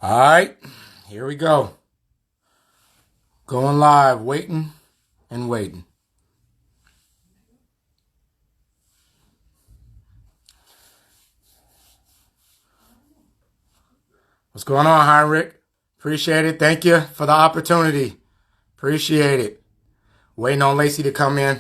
All right, here we go. Going live, waiting and waiting. What's going on, Heinrich? Appreciate it. Thank you for the opportunity. Appreciate it. Waiting on Lacey to come in.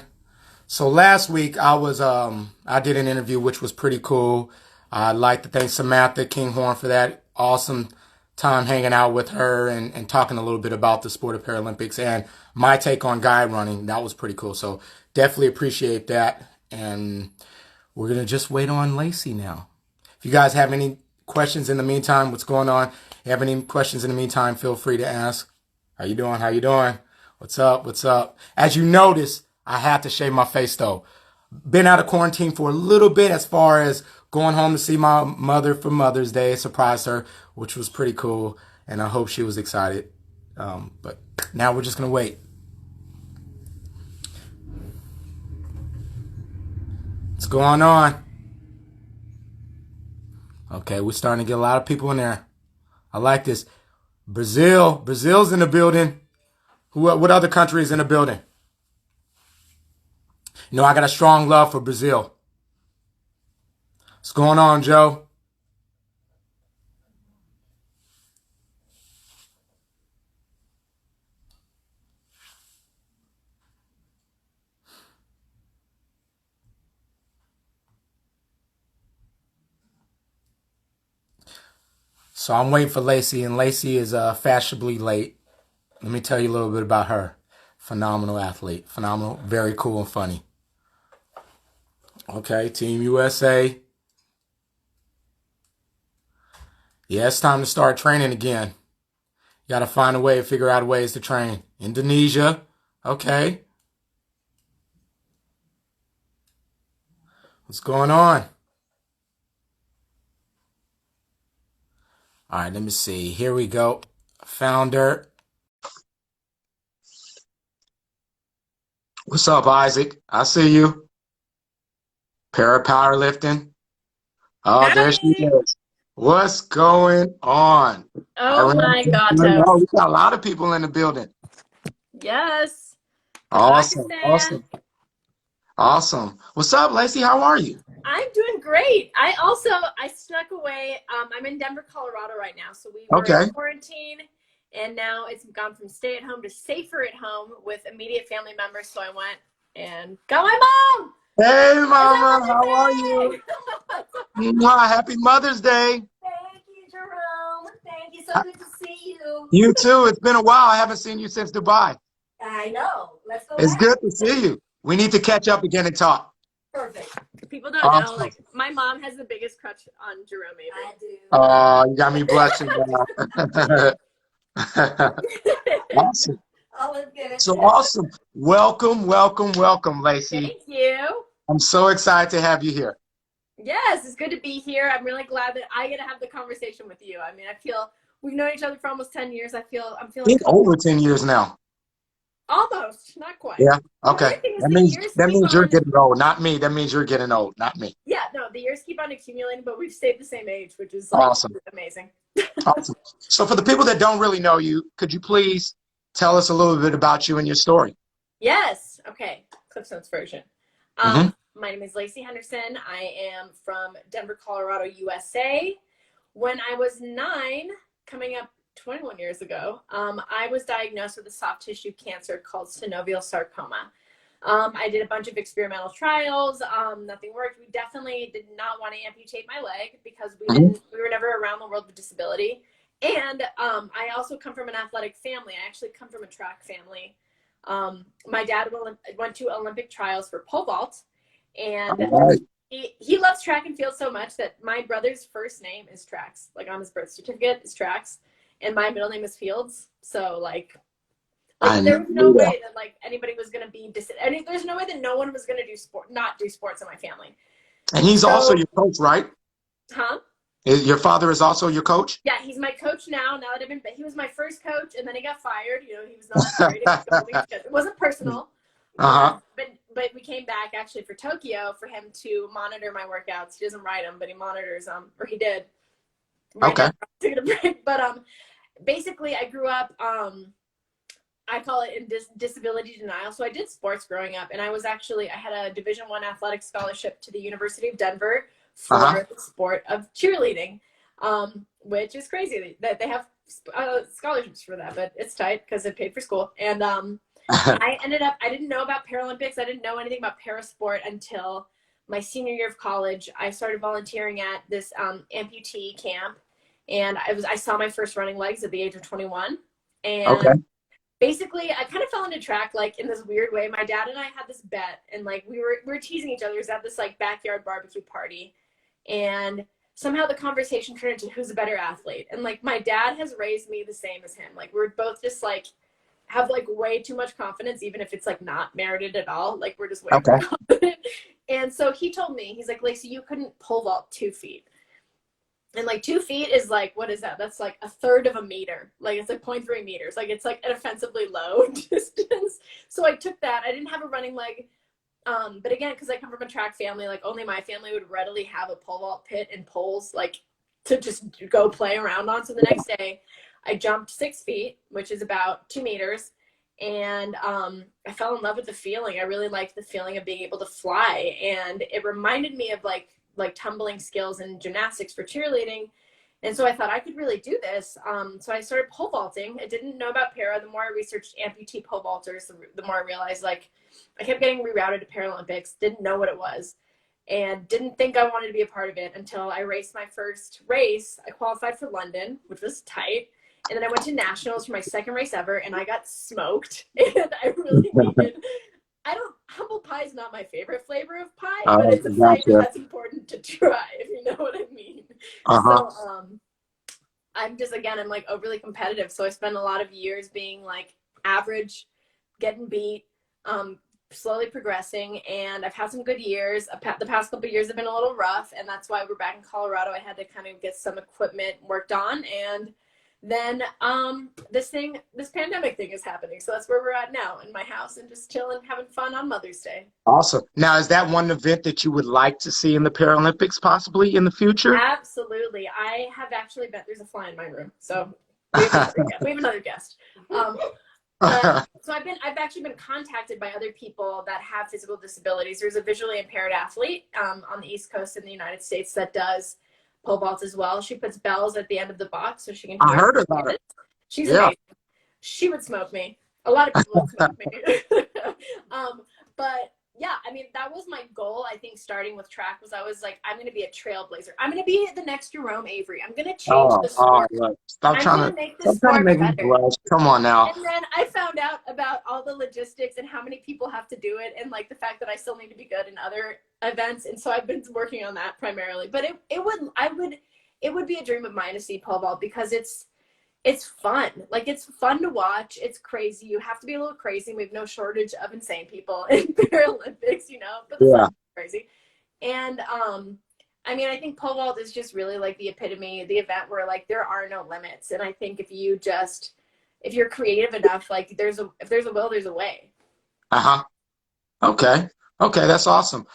So last week I did an interview which was pretty cool. I'd like to thank Samantha Kinghorn for that awesome time hanging out with her and talking a little bit about the sport of Paralympics and my take on guide running. That was pretty cool. So definitely appreciate that. And we're going to just wait on Lacey now. If you guys have any questions in the meantime, what's going on? If you have any questions in the meantime, feel free to ask. How you doing? How you doing? What's up? What's up? As you notice, I had to shave my face though. Been out of quarantine for a little bit as far as going home to see my mother for Mother's Day. Surprised her, which was pretty cool. And I hope she was excited. But now we're just going to wait. What's going on? Okay, we're starting to get a lot of people in there. I like this. Brazil's in the building. What other country is in the building? You know, I got a strong love for Brazil. What's going on, Joe? So I'm waiting for Lacey, and Lacey is fashionably late. Let me tell you a little bit about her. Phenomenal athlete. Phenomenal, very cool and funny. Okay, Team USA. Yeah, it's time to start training again. You got to find a way to figure out ways to train. Indonesia. Okay. What's going on? All right, let me see. Here we go. Founder. What's up, Isaac? I see you. Powerlifting. Oh, there she is. What's going on? Oh my God. Oh, we got a lot of people in the building. Yes. Awesome. Awesome. What's up, Lacey? How are you? I'm doing great. I snuck away. I'm in Denver, Colorado right now. So we were in quarantine, and now it's gone from stay at home to safer at home with immediate family members. So I went and got my mom. Hey, Mama. How are you? Happy Mother's Day. Thank you, Jerome. Thank you. So good to see you. You too. It's been a while. I haven't seen you since Dubai. I know. Let's go. It's good to see you. We need to catch up again and talk. Perfect. People don't know, like, my mom has the biggest crush on Jerome Avery. I do. Oh, you got me blushing. Awesome. So awesome. Welcome, Lacey. Thank you. I'm so excited to have you here. Yes, it's good to be here. I'm really glad that I get to have the conversation with you. I mean, I feel we've known each other for almost 10 years. I'm feeling over 10 years now. Almost, not quite. Yeah. Okay. That means you're getting old, not me. That means you're getting old, not me. Yeah. No, the years keep on accumulating, but we've stayed the same age, which is like, awesome. Amazing. Awesome. So, for the people that don't really know you, could you please tell us a little bit about you and your story? Yes. Okay. CliffsNotes version. My name is Lacey Henderson. I am from Denver, Colorado, USA. When I was 9, coming up 21 years ago, I was diagnosed with a soft tissue cancer called synovial sarcoma. I did a bunch of experimental trials. Nothing worked. We definitely did not want to amputate my leg because we were never around the world with disability. And I also come from an athletic family. I actually come from a track family. My dad went to Olympic trials for pole vault, and he loves track and field so much that my brother's first name is Tracks. Like, on his birth certificate is Tracks. And my middle name is Fields, so like there was no way that like anybody was gonna be there's no way that no one was gonna not do sports in my family. And he's also your coach, right? Huh? Your father is also your coach? Yeah, he's my coach now. Now that he was my first coach, and then he got fired. You know, he was not sorry to keep going because it wasn't personal. But we came back actually for Tokyo for him to monitor my workouts. He doesn't write them, but he monitors them, or he did. Right Okay. now, I'm taking a break. But basically, I grew up. I call it in disability denial. So I did sports growing up, and I had a Division I athletic scholarship to the University of Denver Uh-huh. for the sport of cheerleading, which is crazy that they have scholarships for that, but it's tight because it paid for school. And I didn't know about Paralympics. I didn't know anything about parasport until my senior year of college. I started volunteering at this amputee camp, and I saw my first running legs at the age of 21. Okay. And basically I kind of fell into track like in this weird way. My dad and I had this bet, and like we were teasing each other. It was at this like backyard barbecue party, and somehow the conversation turned into who's a better athlete. And like my dad has raised me the same as him. Like we're both just like have like way too much confidence, even if it's like not merited at all. Like we're just way Okay. more confident. And so he told me, he's like, Lacey, you couldn't pole vault 2 feet. And like 2 feet is like, what is that? That's like a third of a meter. Like it's like 0.3 meters. Like it's like an offensively low distance. So I took that. I didn't have a running leg. But again, because I come from a track family, like only my family would readily have a pole vault pit and poles like to just go play around on. So the next day I jumped 6 feet, which is about 2 meters. And I fell in love with the feeling. I really liked the feeling of being able to fly. And it reminded me of like tumbling skills and gymnastics for cheerleading. And so I thought I could really do this. So I started pole vaulting. I didn't know about para. The more I researched amputee pole vaulters, the more I realized like I kept getting rerouted to Paralympics, didn't know what it was, and didn't think I wanted to be a part of it until I raced my first race. I qualified for London, which was tight. And then I went to nationals for my second race ever, and I got smoked. And I really needed, humble pie is not my favorite flavor of pie, but it's a flavor Gotcha. that's important to try, if you know what I mean. Uh-huh. So I'm like overly competitive. So I spent a lot of years being like average, getting beat, slowly progressing. And I've had some good years. The past couple of years have been a little rough, and that's why we're back in Colorado. I had to kind of get some equipment worked on, and then this pandemic thing is happening. So that's where we're at now, in my house and just chilling, having fun on Mother's Day. Awesome. Now, is that one event that you would like to see in the Paralympics possibly in the future? Absolutely. I have actually been, there's a fly in my room. So we have another guest. So I've actually been contacted by other people that have physical disabilities. There's a visually impaired athlete on the East Coast in the United States that does pole vaults as well. She puts bells at the end of the box so she can I hear. heard about it. She's Yeah. amazing. She would smoke me. A lot of people would smoke me. But yeah, I mean, that was my goal. I think starting with track was I was like, I'm going to be a trailblazer. I'm going to be the next Jerome Avery. I'm going to change the sport. Look. I'm going to make the Stop trying to sport make me better. blush. Come on now. And then I found out about all the logistics and how many people have to do it, and like the fact that I still need to be good in other events. And so I've been working on that primarily. But it would be a dream of mine to see pole vault because it's fun. Like it's fun to watch. It's crazy. You have to be a little crazy. We have no shortage of insane people in Paralympics, you know, but the fun is crazy. And I mean, I think pole vault is just really like the epitome, the event where like there are no limits. And I think if you're creative enough, like if there's a will, there's a way. Uh-huh. Okay. Okay, that's awesome.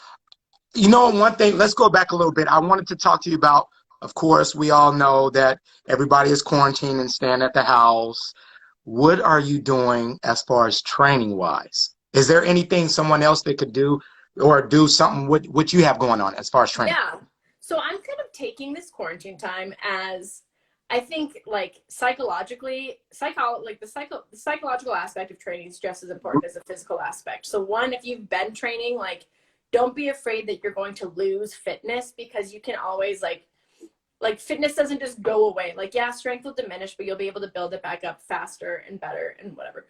You know, one thing, let's go back a little bit. I wanted to talk to you about, of course, we all know that everybody is quarantined and staying at the house. What are you doing as far as training wise? Is there anything someone else that could do or do something what you have going on as far as training? Yeah. So I'm kind of taking this quarantine time as I think like psychologically, the psychological aspect of training is just as important as the physical aspect. So one, if you've been training, like don't be afraid that you're going to lose fitness because you can always like fitness doesn't just go away. Like, yeah, strength will diminish, but you'll be able to build it back up faster and better and whatever.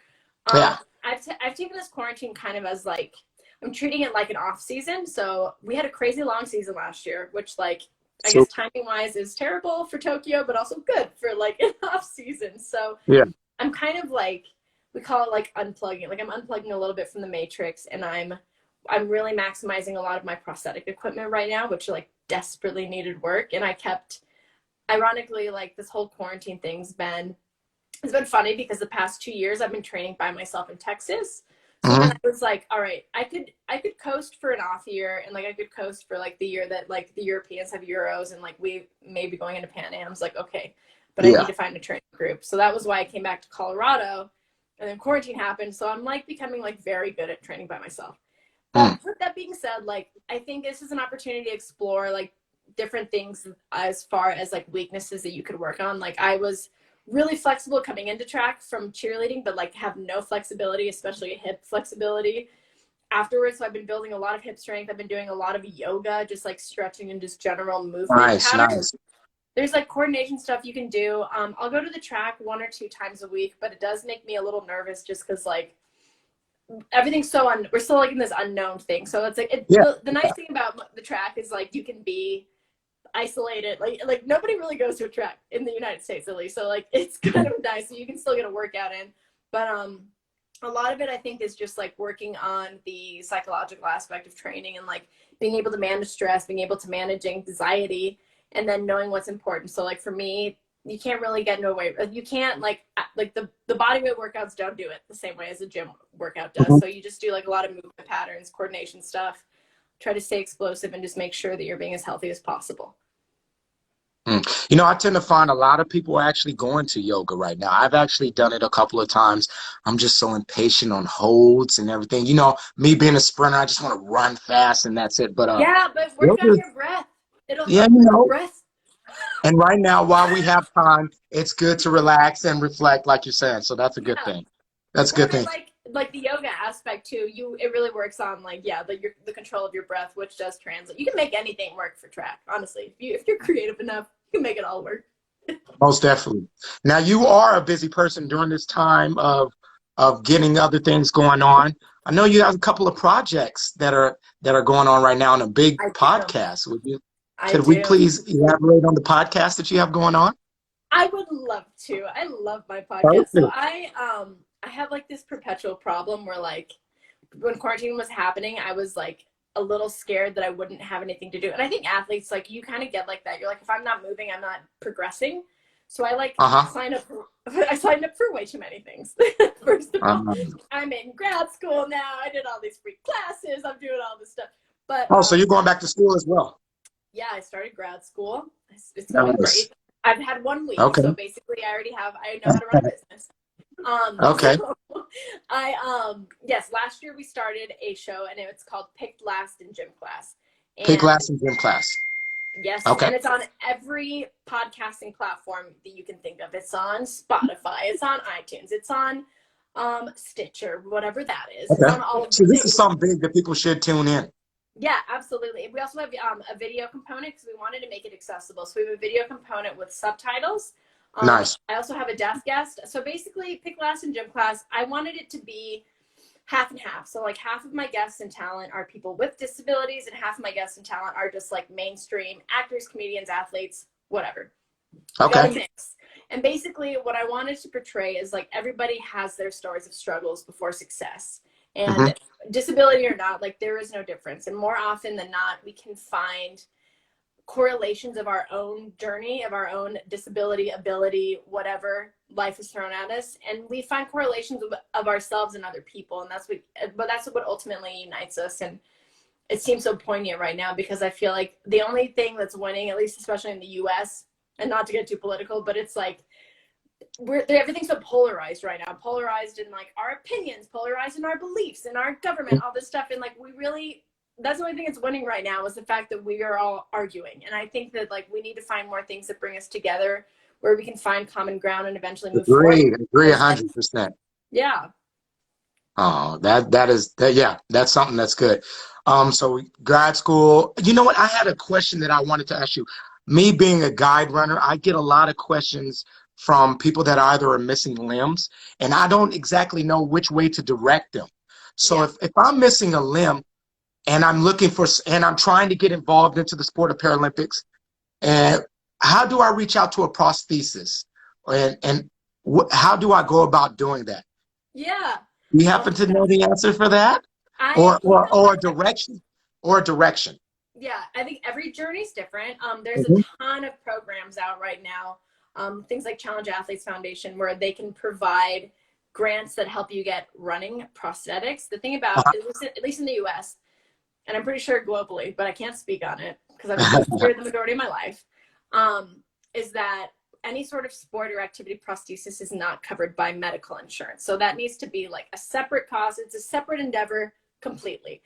Yeah. I've taken this quarantine kind of as like, I'm treating it like an off season. So we had a crazy long season last year, which like, I guess timing wise is terrible for Tokyo, but also good for like an off season. So yeah, I'm kind of like, we call it like unplugging. Like I'm unplugging a little bit from the matrix, and I'm really maximizing a lot of my prosthetic equipment right now, which like desperately needed work. And I kept, ironically, like this whole quarantine thing's been, it's been funny because the past 2 years I've been training by myself in Texas. So then I was like, all right, I could coast for an off year, and like I could coast for like the year that like the Europeans have Euros and like we may be going into Pan Am's. Like, okay, but I need to find a training group. So that was why I came back to Colorado, and then quarantine happened. So I'm like becoming like very good at training by myself. But with that being said, like I think this is an opportunity to explore like different things as far as like weaknesses that you could work on. Like I was really flexible coming into track from cheerleading, but like have no flexibility, especially hip flexibility afterwards. So I've been building a lot of hip strength. I've been doing a lot of yoga, just like stretching and just general movement patterns. There's like coordination stuff you can do. I'll go to the track 1 or 2 times a week, but it does make me a little nervous just because like everything's so we're still like in this unknown thing. So it's like the nice thing about the track is like you can be isolated, like nobody really goes to a track in the United States at least, so like it's kind of nice, so you can still get a workout in, but a lot of it I think is just like working on the psychological aspect of training and like being able to manage stress, being able to manage anxiety, and then knowing what's important. So like for me, you can't really get no way, you can't like the bodyweight workouts don't do it the same way as a gym workout does. So you just do like a lot of movement patterns, coordination stuff, try to stay explosive, and just make sure that you're being as healthy as possible. You know, I tend to find a lot of people actually going to yoga right now. I've actually done it a couple of times. I'm just so impatient on holds and everything. You know, me being a sprinter, I just want to run fast and that's it. But yeah, but work on your breath. It'll help your breath. And right now, while we have time, it's good to relax and reflect, like you're saying. So that's a good thing. That's a good thing. Like the yoga aspect too. It really works on like the control of your breath, which does translate. You can make anything work for track. Honestly, if you're creative enough, you can make it all work. Most definitely. Now you are a busy person during this time of getting other things going on. I know you have a couple of projects that are going on right now and a big podcast. Could we please elaborate on the podcast that you have going on? I would love to. I love my podcast. So I have like this perpetual problem where like when quarantine was happening, I was like a little scared that I wouldn't have anything to do. And I think athletes, like you kind of get like that. You're like, if I'm not moving, I'm not progressing. So I like signed up for way too many things. First of all, I'm in grad school now. I did all these free classes. I'm doing all this stuff. But so you're going back to school as well? Yeah, I started grad school. It's going great. I've had 1 week, so basically I know how to run a business. So last year we started a show and it's called Picked Last in Gym Class. Picked Last in Gym Class. Yes, and it's on every podcasting platform that you can think of. It's on Spotify, it's on iTunes, it's on Stitcher, whatever that is. It's on all of so this is something big that people should tune in. Yeah, absolutely. We also have a video component because we wanted to make it accessible. So we have a video component with subtitles. Nice. I also have a deaf guest. So basically, Pick Last in Gym Class, I wanted it to be half and half. So like half of my guests and talent are people with disabilities and half of my guests and talent are just like mainstream actors, comedians, athletes, whatever. Okay. And basically what I wanted to portray is like everybody has their stories of struggles before success. And disability or not, like there is no difference. And more often than not, we can find correlations of our own journey, of our own disability, ability, whatever life is thrown at us. And we find correlations of ourselves and other people. And that's what ultimately unites us. And it seems so poignant right now because I feel like the only thing that's winning, at least especially in the US, and not to get too political, but it's like, everything's so polarized right now, polarized in like our opinions, polarized in our beliefs, in our government, all this stuff. And like that's the only thing that's winning right now is the fact that we are all arguing. And I think that like we need to find more things that bring us together where we can find common ground and eventually move forward. Agree 100%. Yeah. Oh, that's something that's good. So grad school, you know what? I had a question that I wanted to ask you. Me being a guide runner, I get a lot of questions from people that either are missing limbs and I don't exactly know which way to direct them. So if I'm missing a limb and I'm trying to get involved into the sport of Paralympics, and how do I reach out to a prosthesis and how do I go about doing that? Yeah. Do you happen to know the answer for that? Or a direction? Yeah, I think every journey's different. There's a ton of programs out right now. Things like Challenge Athletes Foundation where they can provide grants that help you get running prosthetics. The thing about, at least in the US, and I'm pretty sure globally, but I can't speak on it because I've lived here the majority of my life, is that any sort of sport or activity prosthesis is not covered by medical insurance. So that needs to be like a separate cost. It's a separate endeavor completely.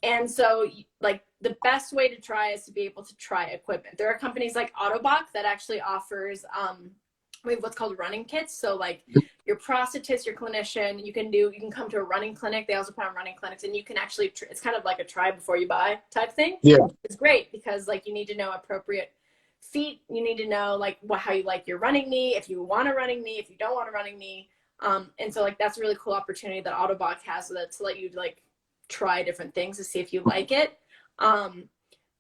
And so like the best way to try is to be able to try equipment. There are companies like Ottobock that actually offers, we have what's called running kits. So like your prosthetist, your clinician, you can come to a running clinic. They also put on running clinics, and you can actually, it's kind of like a try before you buy type thing. Yeah. It's great because like you need to know appropriate feet. You need to know like how you like your running knee, if you want a running knee, if you don't want a running knee. And so like that's a really cool opportunity that Ottobock has, so that to let you like try different things to see if you like it.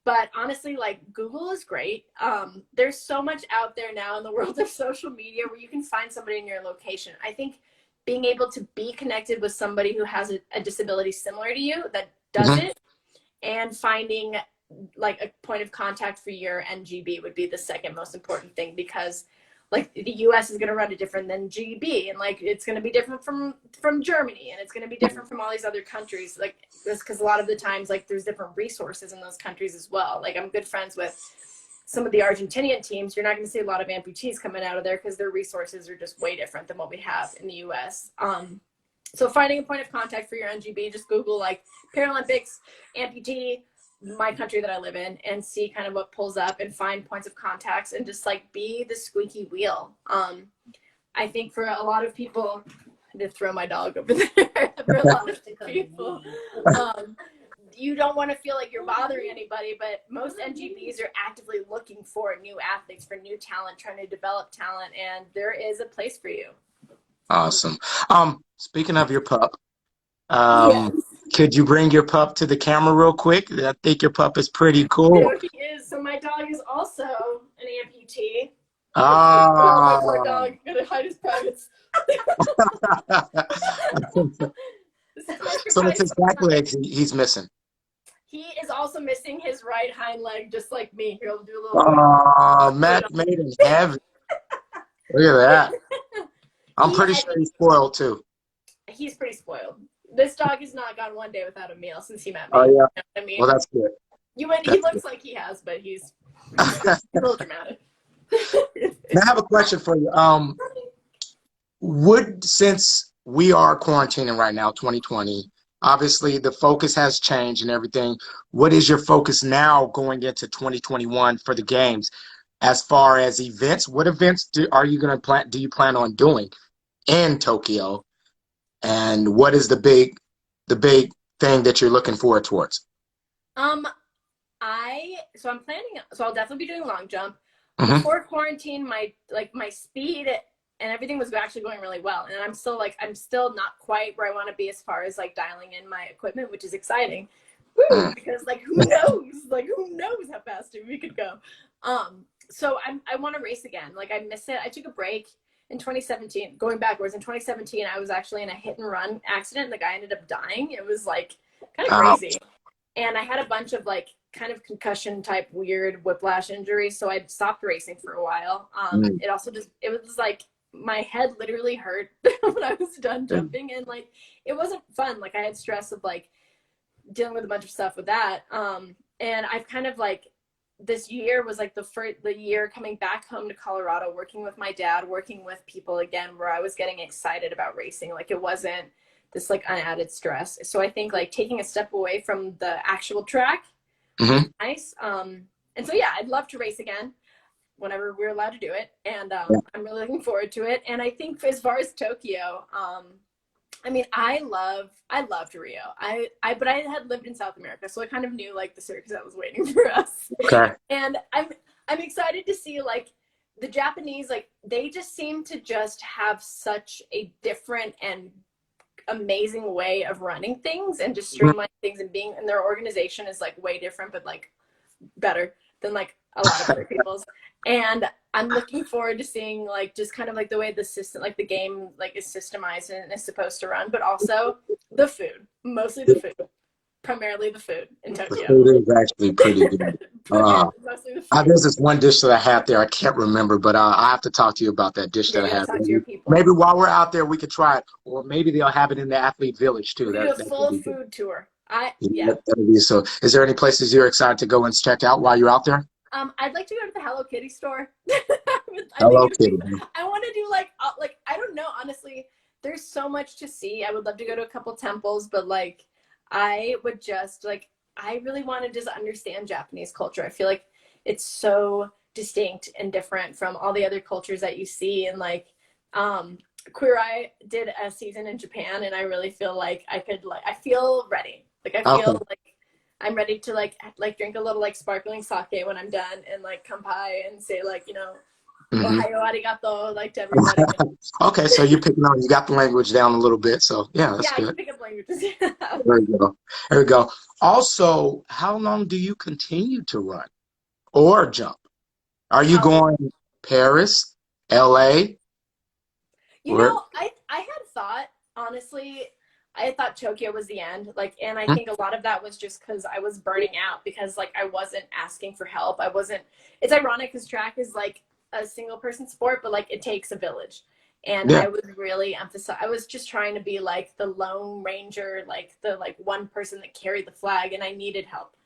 But honestly, like Google is great. There's so much out there now in the world of social media where you can find somebody in your location. I think being able to be connected with somebody who has a disability similar to you that does it, and finding like a point of contact for your NGB would be the second most important thing, because like the US is going to run it different than GB, and like it's going to be different from Germany, and it's going to be different from all these other countries, like this, because a lot of the times like there's different resources in those countries as well. Like I'm good friends with some of the Argentinian teams. You're not going to see a lot of amputees coming out of there because their resources are just way different than what we have in the US. So finding a point of contact for your NGB, just Google like Paralympics amputee, my country that I live in, and see kind of what pulls up, and find points of contacts, and just like be the squeaky wheel. I think for a lot of people, I did throw my dog over there. For a lot of people, you don't want to feel like you're bothering anybody, but most NGBs are actively looking for new athletes, for new talent, trying to develop talent, and there is a place for you. Awesome. Speaking of your pup, Yes. could you bring your pup to the camera real quick? I think your pup is pretty cool. There he is. So my dog is also an amputee. Oh, my poor dog. I'm gonna hide his privates. So it's his back legs he's missing. He is also missing his right hind leg, just like me. Here, I'll do a little. Oh, Matt made him heavy. Look at that. I'm pretty sure he's spoiled too. He's pretty spoiled. This dog has not gone one day without a meal since he met me. Oh yeah. You know what I mean? Well, that's good. He looks like he has, but he's a little dramatic. Now I have a question for you. Since we are quarantining right now, 2020, obviously the focus has changed and everything. What is your focus now going into 2021 for the games? As far as events, what events do you plan on doing in Tokyo? And what is the big thing that you're looking forward towards? I'm planning, so I'll definitely be doing long jump. Before quarantine, my speed and everything was actually going really well. And I'm still not quite where I want to be as far as like dialing in my equipment, which is exciting. Woo, because like who knows how fast we could go. So I want to race again. Like I miss it. I took a break in 2017, going backwards. In 2017, I was actually in a hit and run accident, and the guy ended up dying. It was like kind of crazy. And I had a bunch of like kind of concussion type weird whiplash injuries. So I stopped racing for a while. It was like my head literally hurt when I was done jumping, and like it wasn't fun. Like I had stress of like dealing with a bunch of stuff with that. And I've kind of like, this year was like the year coming back home to Colorado, working with my dad, working with people again, where I was getting excited about racing. Like it wasn't this like unadded stress. So I think like taking a step away from the actual track is nice. And so yeah, I'd love to race again whenever we're allowed to do it. And I'm really looking forward to it. And I think as far as Tokyo, I mean, I loved Rio. But I had lived in South America, so I kind of knew like the circus that was waiting for us. Okay. And I'm excited to see like the Japanese, like they just seem to just have such a different and amazing way of running things and just streamlining things, and their organization is like way different, but like better than like a lot of other people's. And I'm looking forward to seeing like just kind of like the way the system, like the game like is systemized and is supposed to run, but also the food, mostly the food, primarily the food in Tokyo. The food is actually pretty good. But yeah, Uh, it's mostly the food. there's this one dish that I had there. I can't remember, but I have to talk to you about that dish Yeah, that I you gotta had. talk to your Maybe people. while we're out there, we could try it, or maybe they'll have it in the athlete village too. We could do a That could full be good. food tour. Yeah, Yeah. that would be so. Is there any places you're excited to go and check out while you're out there? I'd like to go to the Hello Kitty store. I think Hello it'd be. Kitty. I want to do like I don't know. Honestly, there's so much to see. I would love to go to a couple temples, but like I would just like I really want to just understand Japanese culture. I feel like it's so distinct and different from all the other cultures that you see. And like Queer Eye did a season in Japan, and I really feel like I feel ready. Like I Okay. feel like I'm ready to like drink a little like sparkling sake when I'm done and like kampai and say like, you know, Hmm. ohayo arigato like to everybody. Okay, so you're picking on, you got the language down a little bit, so yeah, that's Yeah, I good. can pick up languages. There we go. There we go. Also, how long do you continue to run or jump? Are you How going Paris, LA? You Where? know, I had thought, honestly, I thought Tokyo was the end. Like, and I think a lot of that was just because I was burning out because like I wasn't asking for help. I wasn't, it's ironic because track is like a single person sport, but like it takes a village. And Yeah. I was really emphasize I was just trying to be like the lone ranger, like the like one person that carried the flag and I needed help.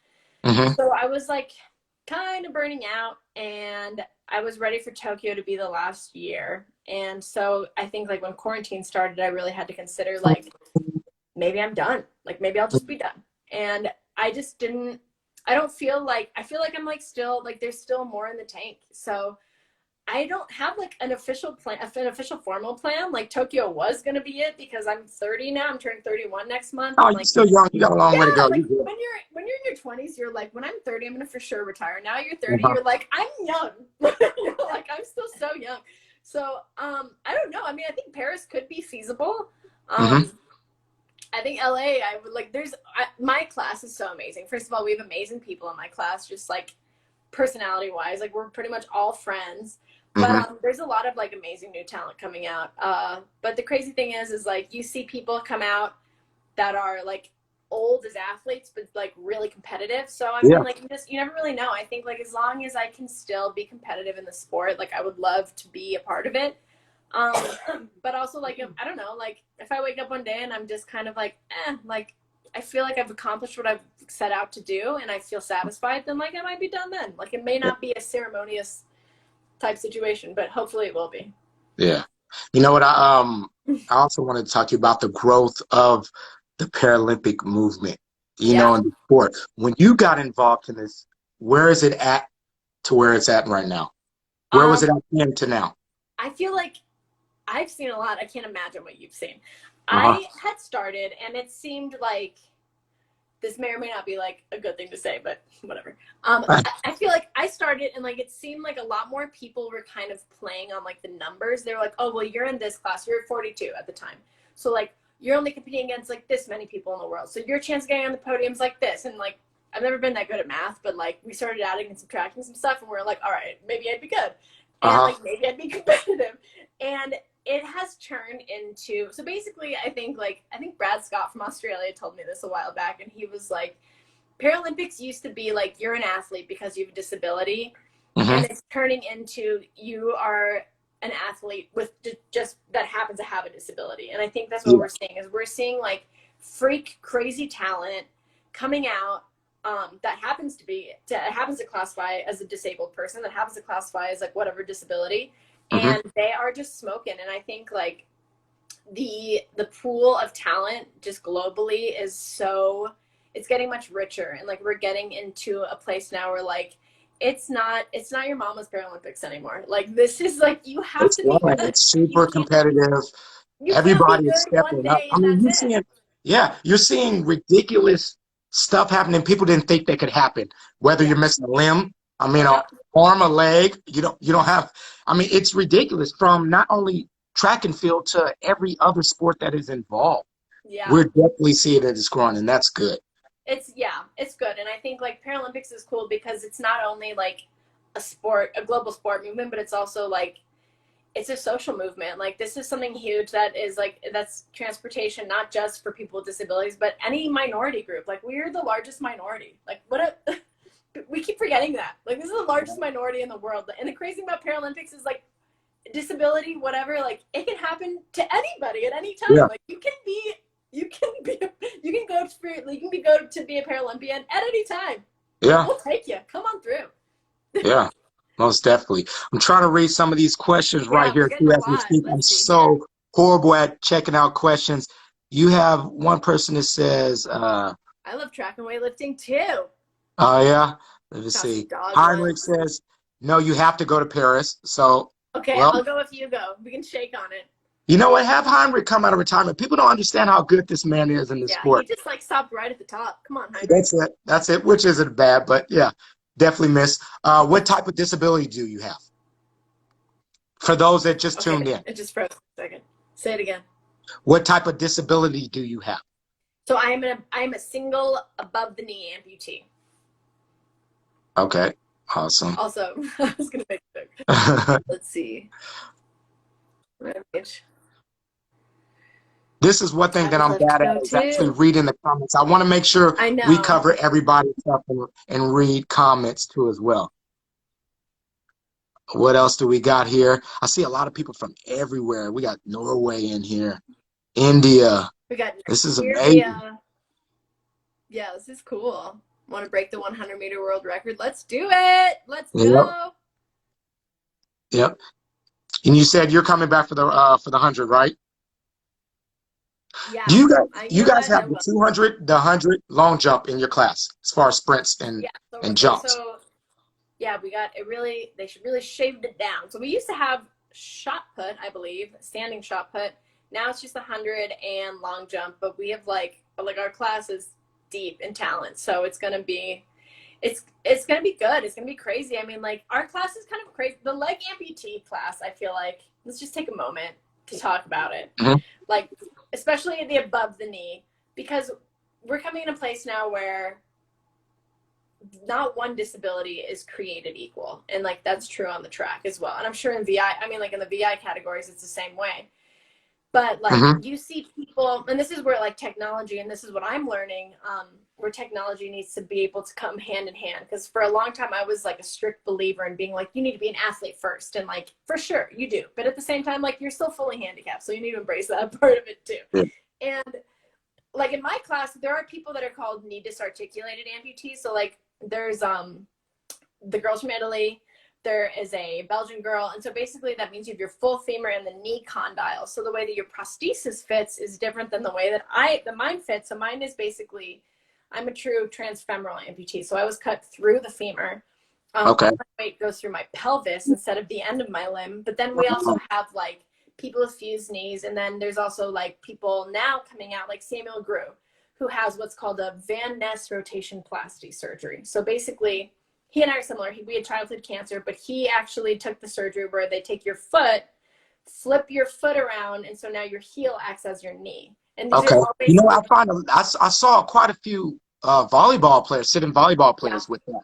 Hmm. So I was like kind of burning out and I was ready for Tokyo to be the last year. And so I think like when quarantine started, I really had to consider like maybe I'm done. Like maybe I'll just be done. And I just didn't I don't feel like I feel like I'm like still like there's still more in the tank. So I don't have like an official plan, an official formal plan. Like Tokyo was going to be it because I'm 30 now. I'm turning 31 next month Oh, and you're like still young. You got a long yeah, way to go. like You good. when you're in your 20s, you're like, when I'm 30, I'm gonna for sure retire. Now you're 30, Uh-huh. you're like, I'm young. You're like, I'm still so young. So I don't know. I mean, I think Paris could be feasible. Hmm. I think LA, I would like. My class is so amazing. First of all, we have amazing people in my class, just like personality wise. Like we're pretty much all friends. But Hmm. there's a lot of like amazing new talent coming out. But the crazy thing is like you see people come out that are like old as athletes but like really competitive. So I Yeah. mean like you never really know. I think like as long as I can still be competitive in the sport, like I would love to be a part of it. But also like if, I don't know, like if I wake up one day and I'm just kind of like like I feel like I've accomplished what I've set out to do and I feel satisfied, then like I might be done then. Like it may not be a ceremonious type situation, but hopefully it will be. Yeah. You know what? I also wanted to talk to you about the growth of the Paralympic movement, you know, Yeah. in the sport. When you got involved in this, where is it at to where it's at right now? Where was um it at then to now? I feel like I've seen a lot. I can't imagine what you've seen. Uh-huh. I had started, and it seemed like this may or may not be like a good thing to say, but whatever. I feel like I started, and like it seemed like a lot more people were kind of playing on like the numbers. They were like, "Oh, well, you're in this class. You're 42 at the time, so like you're only competing against like this many people in the world. So your chance of getting on the podium's like this." And like I've never been that good at math, but like we started adding and subtracting some stuff, and we are like, "All right, maybe I'd be good." And Uh-huh. like maybe I'd be competitive. And it has turned into so basically I think Brad Scott from Australia told me this a while back and he was like Paralympics used to be like you're an athlete because you have a disability Hmm. and it's turning into you are an athlete with just that happens to have a disability. And I think that's what Yeah. we're seeing like freak crazy talent coming out that happens to classify as a disabled person, that happens to classify as like whatever disability, Hmm. and they are just smoking. And I think like the pool of talent just globally is so it's getting much richer, and like we're getting into a place now where like it's not your mama's Paralympics anymore. Like this is like you have It's to be fun. good. It's Like super competitive. you can't be Everybody is good one stepping up. day I and mean, that's it. you're seeing ridiculous stuff happening. People didn't think that could happen. Whether Yeah. you're missing a limb, I mean, a Yep. arm, a leg, you don't have. I mean, it's ridiculous from not only track and field to every other sport that is involved. Yeah. We're definitely seeing it as growing, and that's good. It's good. And I think like Paralympics is cool because it's not only like a global sport movement, but it's also like it's a social movement. Like this is something huge that is like that's transportation, not just for people with disabilities, but any minority group. Like we're the largest minority. Like what a we keep forgetting that. Like, this is the largest minority in the world. And the crazy thing about Paralympics is, like, disability, whatever, like, it can happen to anybody at any time. Yeah. Like, you can go to be a Paralympian at any time. Yeah. We'll take you. Come on through. Yeah. Most definitely. I'm trying to read some of these questions right here we're getting a as we lot. speak. I'm Let's see so here. horrible at checking out questions. You have one person that says, I love track and weightlifting too. oh yeah, let me Got see. some dog Heinrich ones. says, no, you have to go to Paris. So, Okay, well, I'll go if you go. We can shake on it. you know what? Have Heinrich come out of retirement. People don't understand how good this man is in the Yeah, sport. he just like stopped right at the top. Come on, Heinrich. That's it. That's it, which isn't bad, but yeah, definitely miss. What type of disability do you have? For those that just tuned in. It just froze a second. Say it again. What type of disability do you have? So I'm a single above the knee amputee. Okay, awesome. Also, I was gonna make a joke. Let's see. This is one thing that I'm bad at is actually reading the comments. I want to make sure we cover everybody's stuff and read comments too as well. What else do we got here? I see a lot of people from everywhere. We got Norway in here, India. We got this is amazing. Yeah, this is cool. Want to break the 100-meter world record? Let's do it. Let's go. Yep. And you said you're coming back for the 100, right? Yeah. Do you guys have the 200, the 100 long jump in your class as far as sprints and jumps? So yeah, we got it. Really, they should really shaved it down. So we used to have shot put, I believe, standing shot put. Now it's just 100 and long jump. But we have like our class is deep in talent, so it's gonna be gonna be good. It's gonna be crazy. I mean, like, our class is kind of crazy. The leg amputee class, I feel like, let's just take a moment to talk about it. Like, especially the above the knee, because we're coming in a place now where not one disability is created equal, and like that's true on the track as well. And I'm sure in VI, I mean, like in the VI categories, it's the same way. But like you see people, and this is where like technology, and this is what I'm learning, where technology needs to be able to come hand in hand. Because for a long time, I was like a strict believer in being like, you need to be an athlete first. And like, for sure, you do. But at the same time, like, you're still fully handicapped. So you need to embrace that part of it too. And like in my class, there are people that are called knee disarticulated amputees. So like there's the girls from Italy. There is a Belgian girl. And so basically that means you have your full femur and the knee condyle. So the way that your prosthesis fits is different than the way that mine fits. So mine is basically, I'm a true transfemoral amputee. So I was cut through the femur. My weight goes through my pelvis instead of the end of my limb. But then we also have like people with fused knees. And then there's also like people now coming out like Samuel Grew, who has what's called a Van Ness rotation plasty surgery. So basically, he and I are similar. We had childhood cancer, but he actually took the surgery where they take your foot, flip your foot around, and so now your heel acts as your knee. And these are all you know, I saw quite a few volleyball players, sitting volleyball players with that.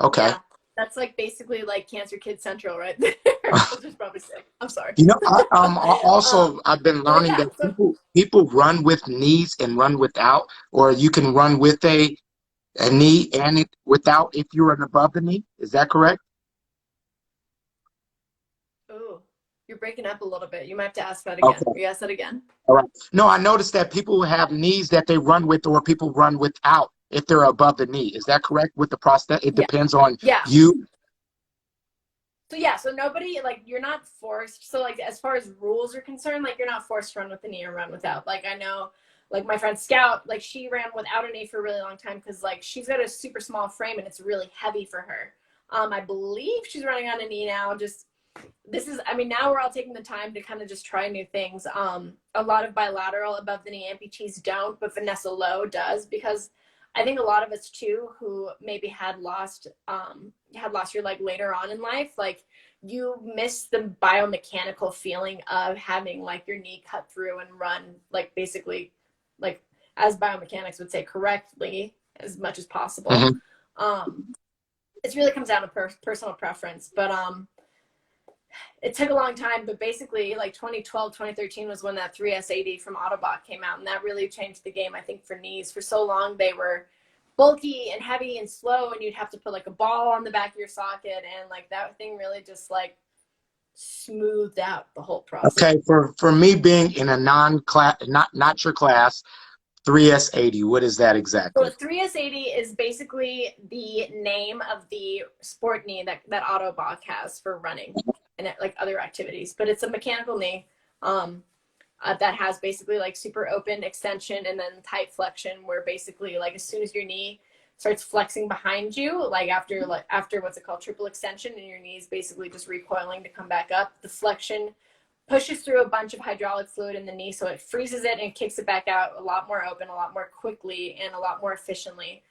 Okay. Yeah, that's like basically like Cancer Kid Central right there. I'll just probably say. I'm sorry. You know, I've been learning that people run with knees and run without, or you can run with a knee and without if you're an above the knee. Is that correct? Oh, you're breaking up a little bit. You might have to ask that again. Okay. You ask that again. All right. No, I noticed that people have knees that they run with, or people run without if they're above the knee. Is that correct with the prosthetic? It depends on you. So yeah, so nobody, like, you're not forced. So like, as far as rules are concerned, like, you're not forced to run with the knee or run without. Like, I know, like, my friend Scout, like, she ran without a knee for a really long time because, like, she's got a super small frame and it's really heavy for her. I believe she's running on a knee now. I mean, now we're all taking the time to kind of just try new things. A lot of bilateral above the knee amputees don't, but Vanessa Lowe does, because I think a lot of us too, who maybe had lost your leg later on in life, like, you miss the biomechanical feeling of having like your knee cut through and run, like, basically, like, as biomechanics would say, correctly as much as possible. It really comes down to personal preference, but it took a long time. But basically, like, 2012, 2013 was when that 3S80 from Ottobock came out, and that really changed the game, I think, for knees. For so long, they were bulky and heavy and slow, and you'd have to put like a ball on the back of your socket, and like that thing really just like smoothed out the whole process. Okay, for me being in a non-class, not your class, 3S80, what is that exactly? So 3S80 is basically the name of the sport knee that Ottobock has for running and like other activities, but it's a mechanical knee that has basically like super open extension and then tight flexion, where basically like as soon as your knee starts flexing behind you, like after what's it called, triple extension, and your knee is basically just recoiling to come back up, the flexion pushes through a bunch of hydraulic fluid in the knee, so it freezes it and kicks it back out a lot more open, a lot more quickly, and a lot more efficiently.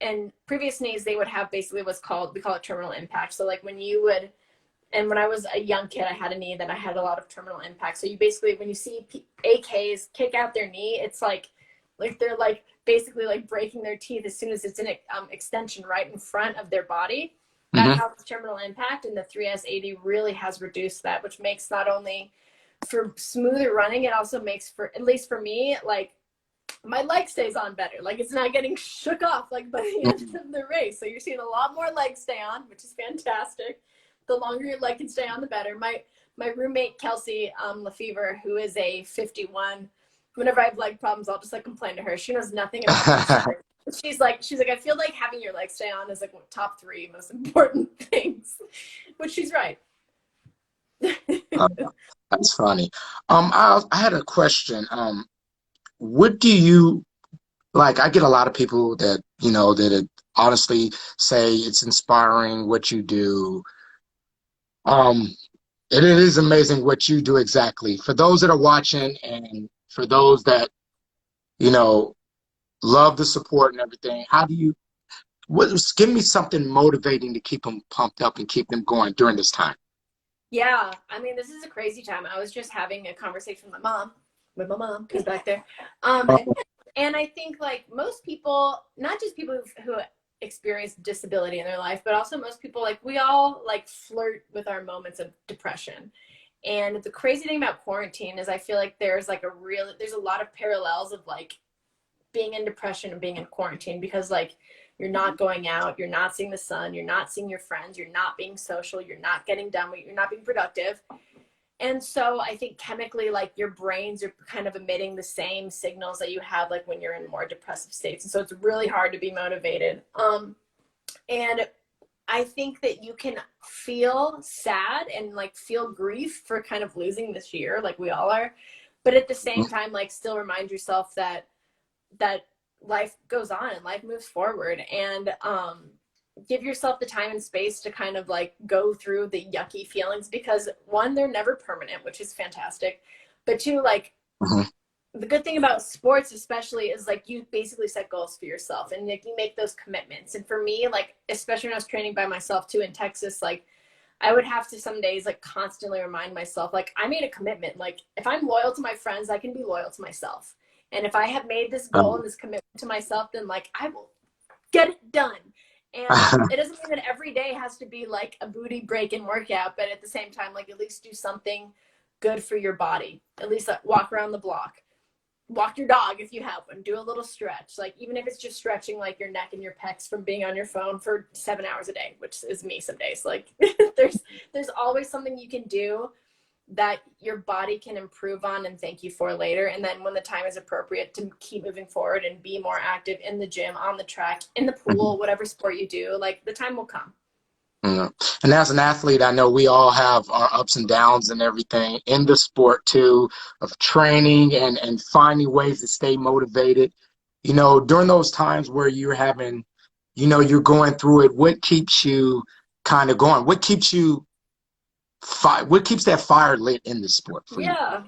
And previous knees, they would have basically we call it terminal impact. So like when when I was a young kid, I had a knee that I had a lot of terminal impact. So you basically, when you see AKs kick out their knee, it's like they're like basically like breaking their teeth as soon as it's in extension right in front of their body. That helps terminal impact, and the 3S80 really has reduced that, which makes not only for smoother running, it also makes, for at least for me, like my leg stays on better. Like it's not getting shook off like by the end of the race. So you're seeing a lot more legs stay on, which is fantastic. The longer your leg can stay on, the better. My roommate Kelsey Lefevre, who is a 51, whenever I have leg problems, I'll just like complain to her. She knows nothing about this. She's like, I feel like having your legs stay on is like top 3 most important things, which she's right. That's funny. I had a question. What do you like? I get a lot of people that, that honestly say it's inspiring what you do. It is amazing what you do exactly. For those that are watching, and for those that, love the support and everything, give me something motivating to keep them pumped up and keep them going during this time. Yeah, I mean, this is a crazy time. I was just having a conversation with my mom, who's back there. And I think like most people, not just people who experience disability in their life, but also most people, like we all like flirt with our moments of depression. And the crazy thing about quarantine is I feel like there's a lot of parallels of like being in depression and being in quarantine, because like you're not going out, you're not seeing the sun, you're not seeing your friends, you're not being social, you're not getting done, you're not being productive. And so I think chemically, like your brains are kind of emitting the same signals that you have like when you're in more depressive states. And so it's really hard to be motivated. And I think that you can feel sad and like feel grief for kind of losing this year, like we all are. But at the same time, like still remind yourself that life goes on and life moves forward, and give yourself the time and space to kind of like go through the yucky feelings, because one, they're never permanent, which is fantastic, but two, like the good thing about sports especially is like you basically set goals for yourself and like you make those commitments. And for me, like especially when I was training by myself too in Texas, like I would have to some days like constantly remind myself, like I made a commitment. Like if I'm loyal to my friends, I can be loyal to myself. And if I have made this goal and this commitment to myself, then like I will get it done. And it doesn't mean that every day has to be like a booty breaking workout, but at the same time, like at least do something good for your body. At least like walk around the block, walk your dog if you have one, do a little stretch. Like even if it's just stretching like your neck and your pecs from being on your phone for 7 hours a day, which is me some days. Like there's always something you can do that your body can improve on and thank you for later. And then when the time is appropriate to keep moving forward and be more active in the gym, on the track, in the pool, whatever sport you do, like the time will come. And as an athlete, I know we all have our ups and downs and everything in the sport too, of training and finding ways to stay motivated. During those times where you're having, you're going through it, what keeps you kind of going? What keeps that fire lit in the sport for you? Yeah,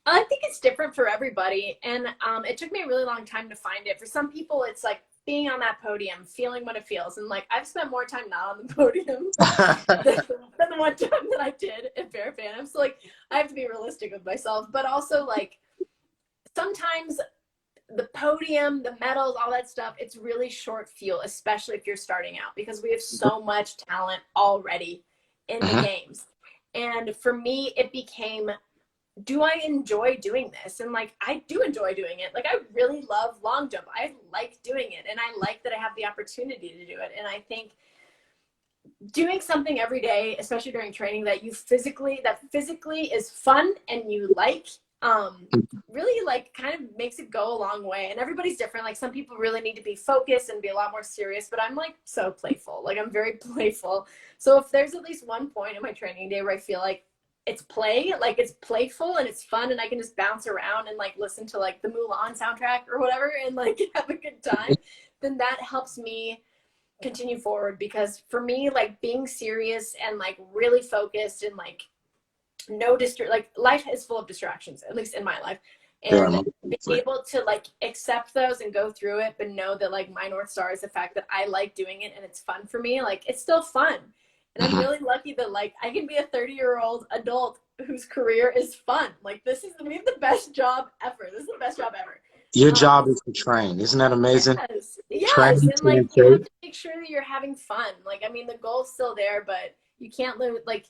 I think it's different for everybody. And it took me a really long time to find it. For some people, it's like being on that podium, feeling what it feels. And like, I've spent more time not on the podium than the one time that I did at Bear Fan. So like, I have to be realistic with myself, but also like sometimes the podium, the medals, all that stuff, it's really short fuel, especially if you're starting out, because we have so much talent already in the games. And for me, it became do I enjoy doing this? And like, I do enjoy doing it. Like, I really love long jump. I like doing it. And I like that I have the opportunity to do it. And I think doing something every day, especially during training, that physically is fun and you like, really like kind of makes it go a long way. And everybody's different. Like, some people really need to be focused and be a lot more serious, but I'm like so playful. Like, I'm very playful. So if there's at least one point in my training day where I feel like it's play, like it's playful and it's fun and I can just bounce around and like listen to like the Mulan soundtrack or whatever and like have a good time, then that helps me continue forward. Because for me, like, being serious and like really focused and like like, life is full of distractions, at least in my life, and being able to like accept those and go through it, but know that like my North Star is the fact that I like doing it and it's fun for me. Like, it's still fun. And I'm really lucky that like I can be a 30-year-old adult whose career is fun. Like, we have the best job ever. This is the best job ever. Your job is to train. Isn't that amazing? Yes. And like, you have to make sure that you're having fun. Like, I mean, the goal's still there, but you can't live like,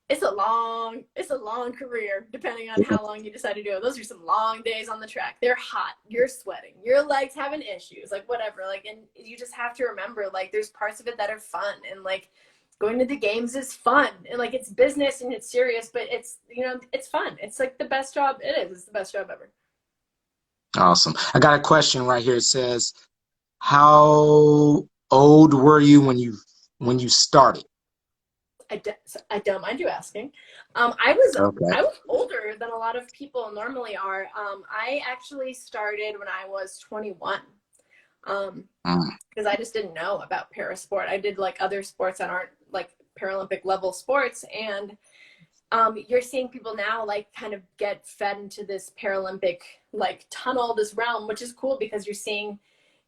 it's a long career, depending on how long you decide to do it. Those are some long days on the track. They're hot. You're sweating. Your legs having issues, like whatever. Like, and you just have to remember, like, there's parts of it that are fun, and like going to the games is fun, and like it's business and it's serious, but it's, it's fun. It's like the best job it is. It's the best job ever. Awesome. I got a question right here. It says, how old were you when you started? I don't mind you asking. I was older than a lot of people normally are. I actually started when I was 21. Because I just didn't know about parasport. I did like other sports that aren't like Paralympic level sports, and you're seeing people now like kind of get fed into this Paralympic like tunnel, this realm, which is cool, because you're seeing,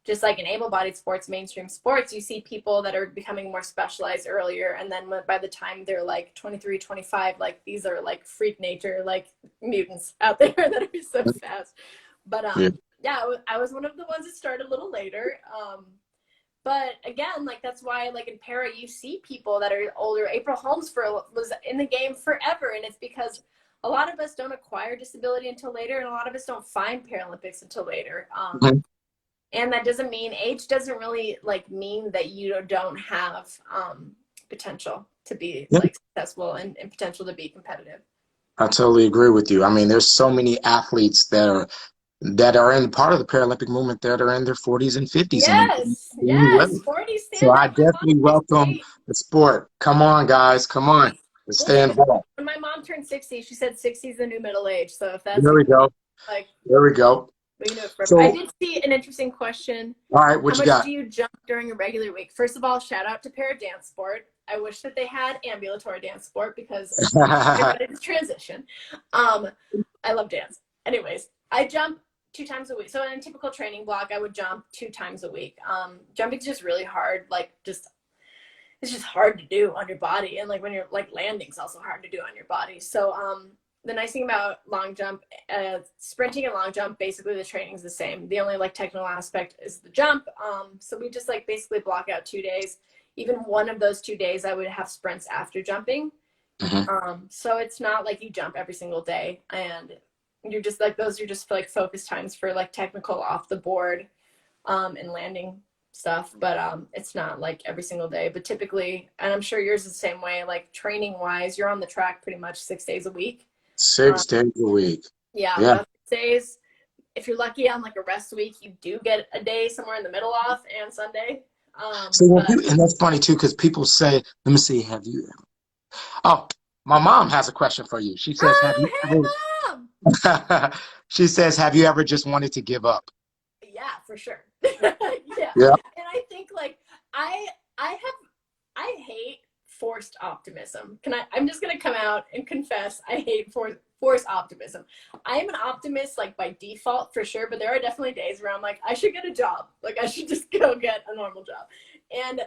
just like in able-bodied sports, mainstream sports, you see people that are becoming more specialized earlier, and then by the time they're like 23, 25, like these are like freak nature, like mutants out there that are so fast. But yeah, I was one of the ones that started a little later. But again, like, that's why, like, in para, you see people that are older. April Holmes was in the game forever, and it's because a lot of us don't acquire disability until later, and a lot of us don't find Paralympics until later. And that doesn't mean, age doesn't really like mean that you don't have potential to be like successful and potential to be competitive. I totally agree with you. I mean, there's so many athletes that are in part of the Paralympic movement that are in their 40s and 50s. Yes, 40s. So I definitely welcome the sport. Come on, guys. Come on. Let's stay involved. When my mom turned 60, she said 60 is the new middle age. So if that's... There we go. Like, there we go. So, I did see an interesting question. All right, what you got? How much do you jump during a regular week? First of all, shout out to para dance sport. I wish that they had ambulatory dance sport, because I wanted to transition. I love dance. Anyways, I jump 2 times a week. So in a typical training block, I would jump 2 times a week. Jumping's just really hard. Like, it's just hard to do on your body. And like, when you're like, landing's also hard to do on your body. So the nice thing about long jump, sprinting and long jump, basically the training's the same. The only like technical aspect is the jump. So we just like basically block out 2 days. Even one of those 2 days, I would have sprints after jumping. So it's not like you jump every single day, and you're just like, those are just like focus times for like technical off the board and landing stuff. But it's not like every single day, but typically, and I'm sure yours is the same way, like training wise, you're on the track pretty much 6 days a week. 6 days a week. Yeah. 6 days. If you're lucky on like a rest week, you do get a day somewhere in the middle off, and Sunday. And that's funny too, because people say, let me see, have you ever? Oh, my mom has a question for you. She says, Mom! She says, have you ever just wanted to give up? Yeah, for sure. Yeah. And I think like I hate forced optimism. I'm just gonna come out and confess, I hate forced optimism. I am an optimist like by default for sure, but there are definitely days where I'm like, I should get a job. Like, I should just go get a normal job. And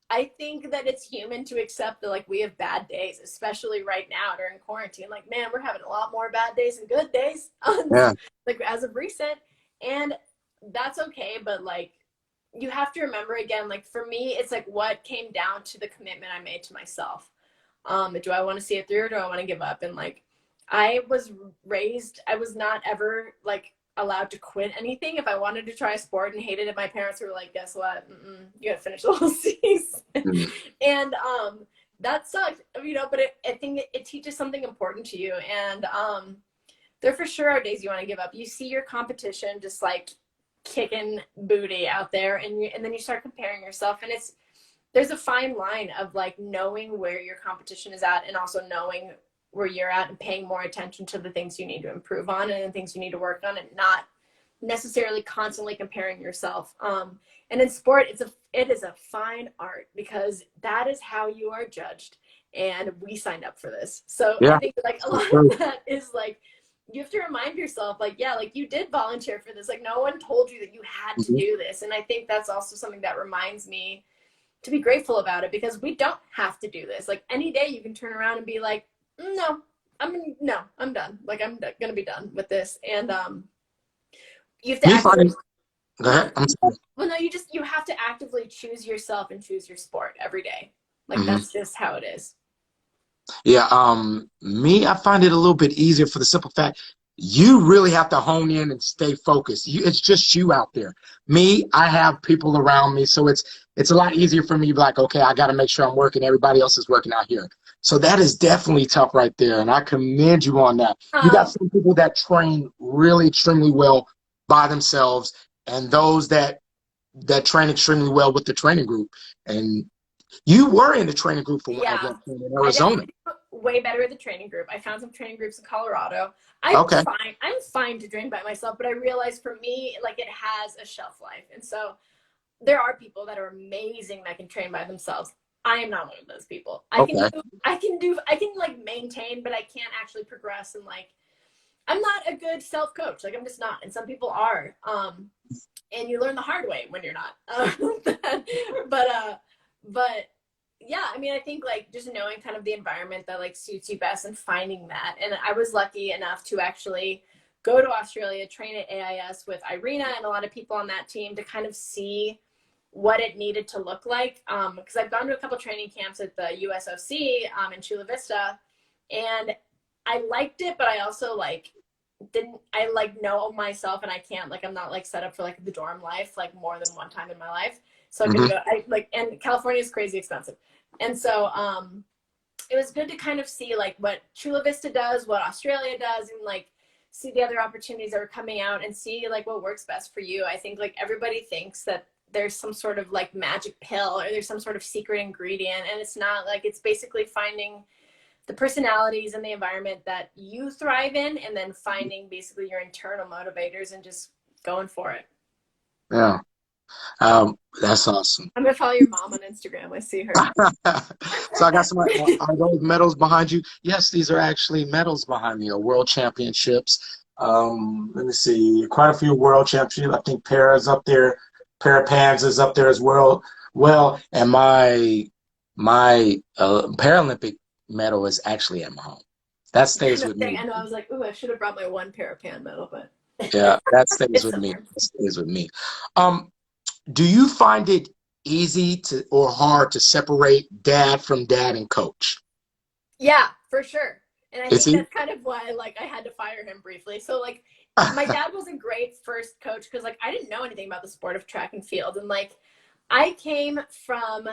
I think that it's human to accept that like we have bad days, especially right now during quarantine. Like, man, we're having a lot more bad days than good days. Like, as of recent, and that's okay. But like, you have to remember, again, like for me, it's like what came down to the commitment I made to myself. Do I want to see it through, or do I want to give up? And like, I was not ever like allowed to quit anything. If I wanted to try a sport and hated it, my parents were like, guess what? You gotta finish the whole season. And that sucked, you know, but I think it teaches something important to you. And there for sure are days you want to give up. You see your competition just like kicking booty out there, and then you start comparing yourself, and there's a fine line of like knowing where your competition is at and also knowing where you're at and paying more attention to the things you need to improve on and the things you need to work on, and not necessarily constantly comparing yourself. And in sport, it is a fine art, because that is how you are judged, and we signed up for this. So I think like a lot of that is like, you have to remind yourself, like, yeah, like you did volunteer for this. Like no one told you that you had to do this. And I think that's also something that reminds me to be grateful about it, because we don't have to do this. Like any day you can turn around and be like, no, I'm done. Like I'm going to be done with this. And you have to actively, go ahead. I'm sorry. well, no, you have to actively choose yourself and choose your sport every day. Like that's just how it is. Yeah, me, I find it a little bit easier for the simple fact you really have to hone in and stay focused. It's just you out there. Me, I have people around me, so it's a lot easier for me to be like, okay, I got to make sure I'm working. Everybody else is working out here. So that is definitely tough right there, and I commend you on that. You got some people that train really extremely well by themselves, and those that train extremely well with the training group. And you were in the training group for one point in Arizona. Way better at the training group. I found some training groups in Colorado. I'm fine to train by myself, but I realized for me, like it has a shelf life. And so there are people that are amazing that can train by themselves. I am not one of those people. I can like maintain, but I can't actually progress. And like, I'm not a good self-coach. Like I'm just not. And some people are. And you learn the hard way when you're not. But yeah, I mean, I think like just knowing kind of the environment that like suits you best and finding that. And I was lucky enough to actually go to Australia, train at AIS with Irina and a lot of people on that team to kind of see what it needed to look like. Because I've gone to a couple training camps at the USOC in Chula Vista, and I liked it, but I also like know myself, and I can't, like, I'm not like set up for like the dorm life like more than one time in my life. So and California is crazy expensive. And so it was good to kind of see like what Chula Vista does, what Australia does, and like see the other opportunities that are coming out and see like what works best for you. I think like everybody thinks that there's some sort of like magic pill or there's some sort of secret ingredient, and it's not. Like it's basically finding the personalities and the environment that you thrive in, and then finding basically your internal motivators and just going for it. Yeah. That's awesome. I'm gonna follow your mom on Instagram. I see her. So I got some. Are those medals behind you? Yes, these are actually medals behind me. World championships. Let me see. Quite a few world championships. I think Para's up there. Parapans is up there as well. And my Paralympic medal is actually at my home. That stays with me. I know. I was like, ooh, I should have brought my one Parapan medal, but yeah, that stays with me. That stays with me. Do you find it easy or hard to separate dad from dad and coach? Yeah, for sure. And I think that's kind of why like I had to fire him briefly. So like my dad was a great first coach because like I didn't know anything about the sport of track and field. And like I came from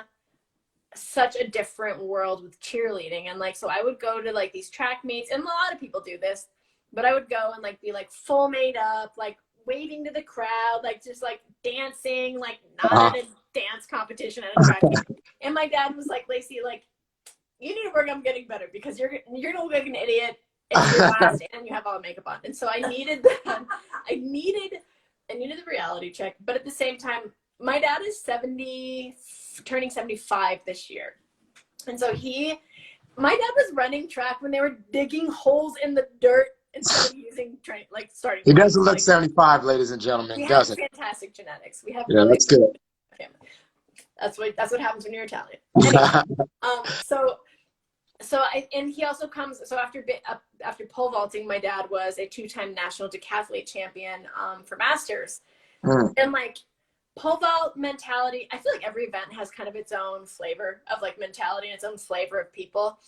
such a different world with cheerleading. And like, so I would go to like these track meets, and a lot of people do this, but I would go and like be like full made up, like waving to the crowd, like just like dancing, like not at a dance competition at a track meet. And my dad was like, Lacey, like you need to work on getting better because you're gonna look like an idiot if you're last and you have all the makeup on. And so I needed that. I needed the reality check. But at the same time, my dad is 70, turning 75 this year. And so my dad was running track when they were digging holes in the dirt instead of using starting. He doesn't look 75, ladies and gentlemen. We have fantastic genetics. We have that's good. That's what happens when you're Italian. Anyway, and he also comes. So after pole vaulting, my dad was a 2-time national decathlete champion for masters, and like pole vault mentality. I feel like every event has kind of its own flavor of like mentality and its own flavor of people.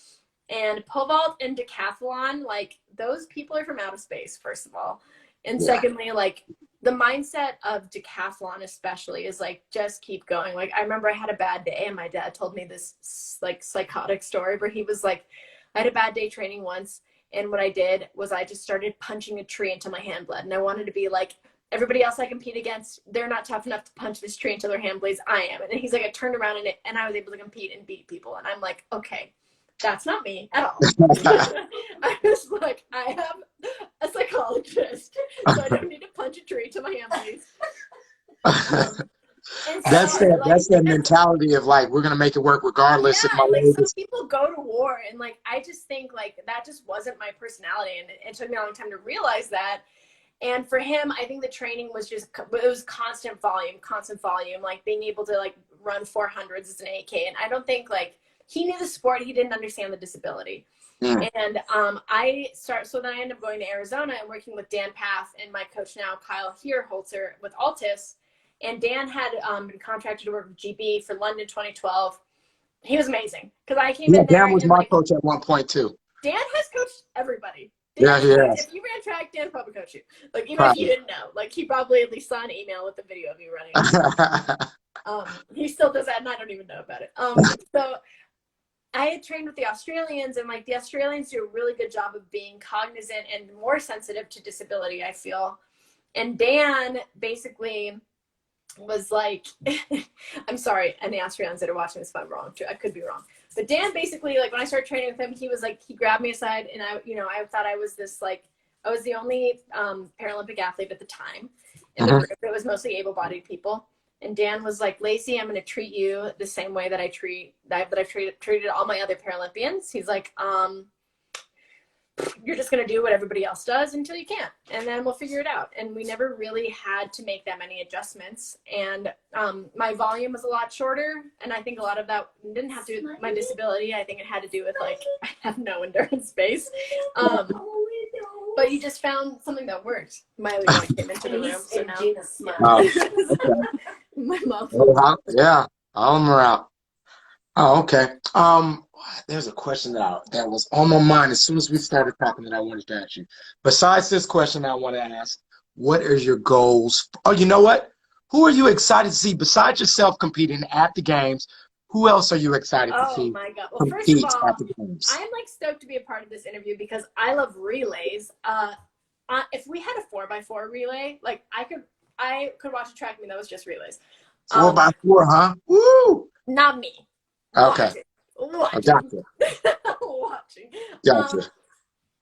And pole vault and decathlon, like those people are from outer space, first of all. And Yeah. secondly, like the mindset of decathlon especially is like, just keep going. Like I remember I had a bad day and my dad told me this like psychotic story where he was like, I had a bad day training once. And what I did was I just started punching a tree until my hand bled. And I wanted to be like, everybody else I compete against, they're not tough enough to punch this tree until their hand bleeds. I am. And he's like, I turned around and I was able to compete and beat people. And I'm like, okay, that's not me at all. I was like, I am a psychologist, so I don't need to punch a tree till my hand bleeds. That's that mentality of like, we're gonna make it work regardless. Yeah, like some people go to war, and like I just think like that just wasn't my personality, and it took me a long time to realize that. And for him, I think the training was just, it was constant volume, like being able to like run 400s as an AK. And I don't think like he knew the sport, he didn't understand the disability. Mm. And so then I ended up going to Arizona and working with Dan Path and my coach now, Kyle Holzer with Altus. And Dan had been contracted to work with GB for London 2012. He was amazing because I came in there. Dan was my coach at one point too. Dan has coached everybody. Dan, if you ran track, Dan probably coached you. Like even if you didn't know, like he probably at least saw an email with the video of you running. He still does that, and I don't even know about it. So I had trained with the Australians, and like the Australians do a really good job of being cognizant and more sensitive to disability, I feel. And Dan basically was like, I'm sorry, and the Australians that are watching this, if I'm wrong too, I could be wrong. But Dan basically, like when I started training with him, he was like, he grabbed me aside, and I thought I was this like, I was the only Paralympic athlete at the time in the group. It was mostly able-bodied people. And Dan was like, Lacey, I'm going to treat you the same way that I've treated all my other Paralympians. He's like, you're just going to do what everybody else does until you can't, and then we'll figure it out. And we never really had to make that many adjustments. And my volume was a lot shorter, and I think a lot of that didn't have to do with my disability. I think it had to do with like I have no endurance space. But you just found something that worked. Miley came into the room, so now my mom. Yeah, all of them are out. Oh, okay. There's a question that was on my mind as soon as we started talking that I wanted to ask you. Besides this question, I want to ask, what are your goals? Oh, you know what? Who are you excited to see besides yourself competing at the games? Who else are you excited to see? Oh my God! Well, first of all, I'm like stoked to be a part of this interview because I love relays. If we had a 4x4 relay, like I could watch a track meet that was just relays. 4x4, huh? Woo! Not me. Okay. Watching. Watching. Gotcha.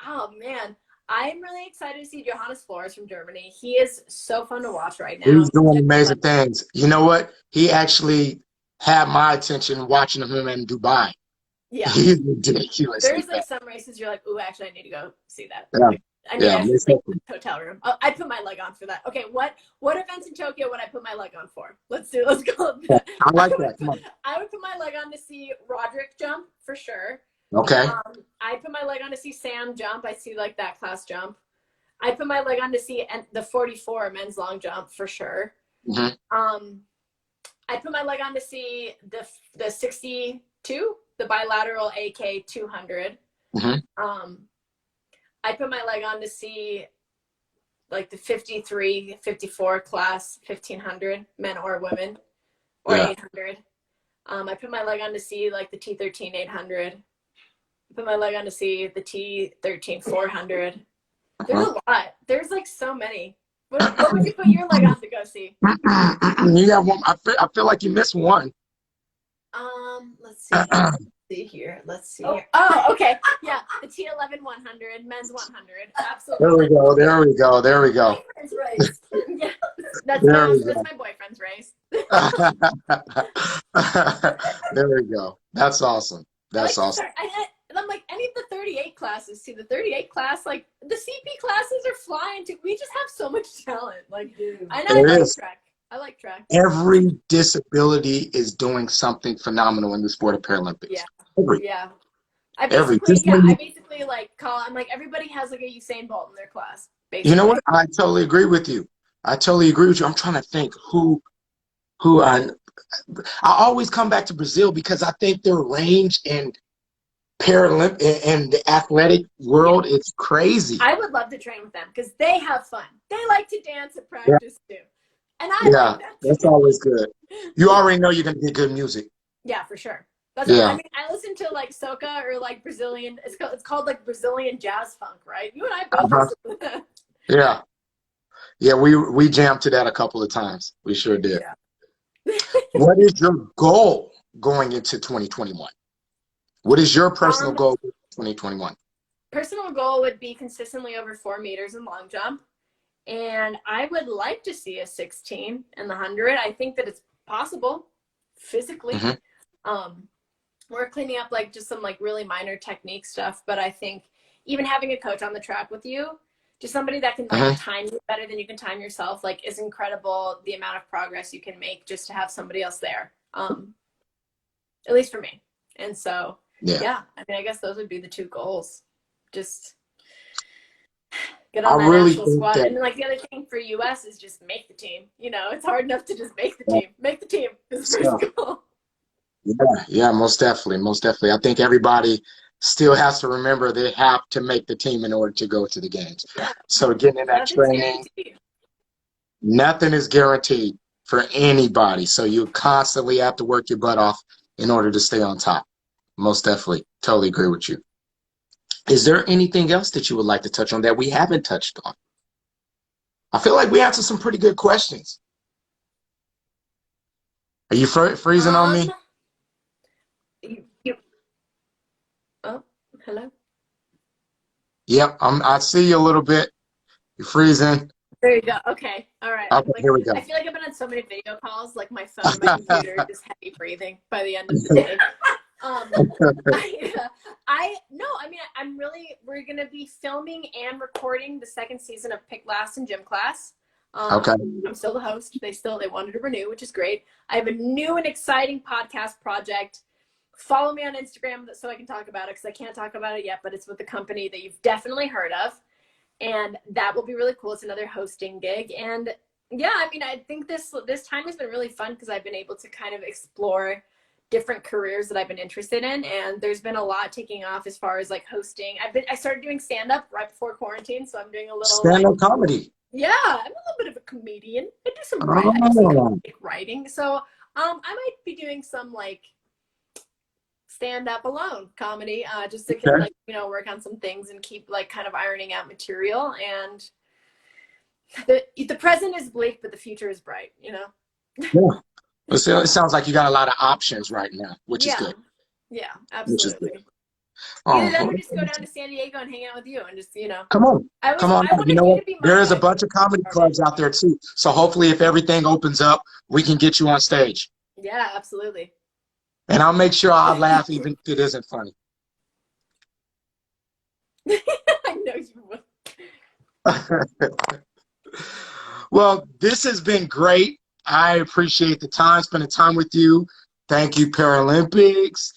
Oh man, I'm really excited to see Johannes Flores from Germany. He is so fun to watch right now. He's doing amazing things. You know what? He actually had my attention watching him in Dubai. Yeah. He's ridiculous. There's like some races you're like, ooh, actually I need to go see that. Yeah. Like, I mean, hotel room. Oh, I put my leg on for that. Okay, what events in Tokyo would I put my leg on for? Let's go. Yeah, I like that. Come on. I would put my leg on to see Roderick jump for sure. Okay. I put my leg on to see Sam jump. I see like that class jump. I put my leg on to see the 44 men's long jump for sure. Mm-hmm. I put my leg on to see the 62, the bilateral AK 200. Mm-hmm. I put my leg on to see like the 53, 54 class 1500 men or women or 800. I put my leg on to see like the T13 800. I put my leg on to see the T13 400. There's a lot. There's like so many. What would you put your leg on to go see? You got one. I feel like you missed one. Let's see. See here. Let's see here. Oh, okay. Yeah, the T11 100, men's 100. Absolutely. There we go. Boyfriend's race. Yeah, that's my boyfriend's race. There we go. That's awesome. That's awesome. I'm like, any of the 38 classes, see the 38 class, like the CP classes are flying too. We just have so much talent. Like, I like track. I like track. Every disability is doing something phenomenal in the sport of Paralympics. Yeah. Yeah. I basically like I'm like, everybody has like a Usain Bolt in their class. Basically. You know what? I totally agree with you. I'm trying to think who I always come back to Brazil because I think their range and Paralympic and the athletic world, it's crazy. I would love to train with them because they have fun. They like to dance at practice too. And I like that too. That's always good. You already know you're going to get good music. Yeah, for sure. That's what, I mean, I listen to like soca or like Brazilian. It's called like Brazilian jazz funk, right? You and I both listen to that. Yeah. We jammed to that a couple of times. We sure did. Yeah. What is your goal going into 2021? What is your personal goal for 2021? Personal goal would be consistently over 4 meters in long jump. And I would like to see a 16 in the 100. I think that it's possible physically. We're cleaning up like just some like really minor technique stuff. But I think even having a coach on the track with you, just somebody that can like time you better than you can time yourself, like is incredible. The amount of progress you can make just to have somebody else there, at least for me. And so, yeah, I mean, I guess those would be the 2 goals. Just get on that national squad. And then like the other thing for US is just make the team. You know, it's hard enough to just make the team. Make the team is the first goal. Yeah, most definitely. I think everybody still has to remember they have to make the team in order to go to the games. So getting in that training, nothing is guaranteed for anybody. So you constantly have to work your butt off in order to stay on top. Most definitely. Totally agree with you. Is there anything else that you would like to touch on that we haven't touched on? I feel like we answered some pretty good questions. Are you freezing on me? Oh, hello? Yep, I see you a little bit. You're freezing. There you go. Okay. All right. Okay, here we go. I feel like I've been on so many video calls, like my phone and my computer just heavy breathing by the end of the day. We're going to be filming and recording the 2nd season of Pick Last and Gym Class. I'm still the host. They wanted to renew, which is great. I have a new and exciting podcast project. Follow me on Instagram so I can talk about it because I can't talk about it yet, but it's with a company that you've definitely heard of. And that will be really cool. It's another hosting gig. And yeah, I mean, I think this time has been really fun because I've been able to kind of explore different careers that I've been interested in. And there's been a lot taking off as far as like hosting. I started doing stand-up right before quarantine. So I'm doing a little stand-up comedy. Yeah, I'm a little bit of a comedian. I do some writing. So I might be doing some like stand-up alone comedy, just to kind of like, you know, work on some things and keep like kind of ironing out material. And the present is bleak, but the future is bright, you know? Yeah. It sounds like you got a lot of options right now, which is good. Yeah, absolutely. Either that or just go down to San Diego and hang out with you and just, you know. Come on. You know what? There is a bunch of comedy clubs out there too. So hopefully if everything opens up, we can get you on stage. Yeah, absolutely. And I'll make sure I'll laugh even if it isn't funny. I know you will. Well, this has been great. I appreciate the time, spending time with you. Thank you, Paralympics.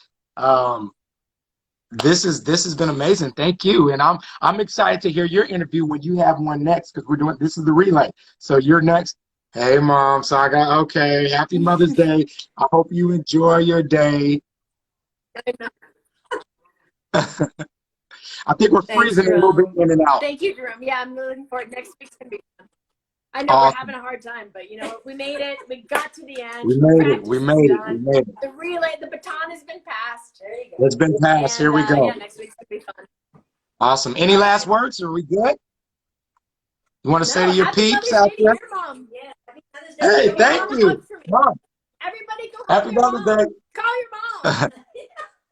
This has been amazing. Thank you. And I'm excited to hear your interview when you have one next because this is the relay. So you're next. Hey, Mom. So okay. Happy Mother's Day. I hope you enjoy your day. I think we're freezing a little bit in and out. Thank you, Jerome. Yeah, I'm looking forward. Next week's going to be fun. I know we're having a hard time, but you know, we made it. We got to the end. We made it. The relay, the baton has been passed. There you go. It's been passed. Here we go. Yeah, next week's going to be fun. Awesome. Any last words? Are we good? You want to say to your peeps out there? Hey, thank you, Mom. Everybody go Happy Mother's Day. Call your mom.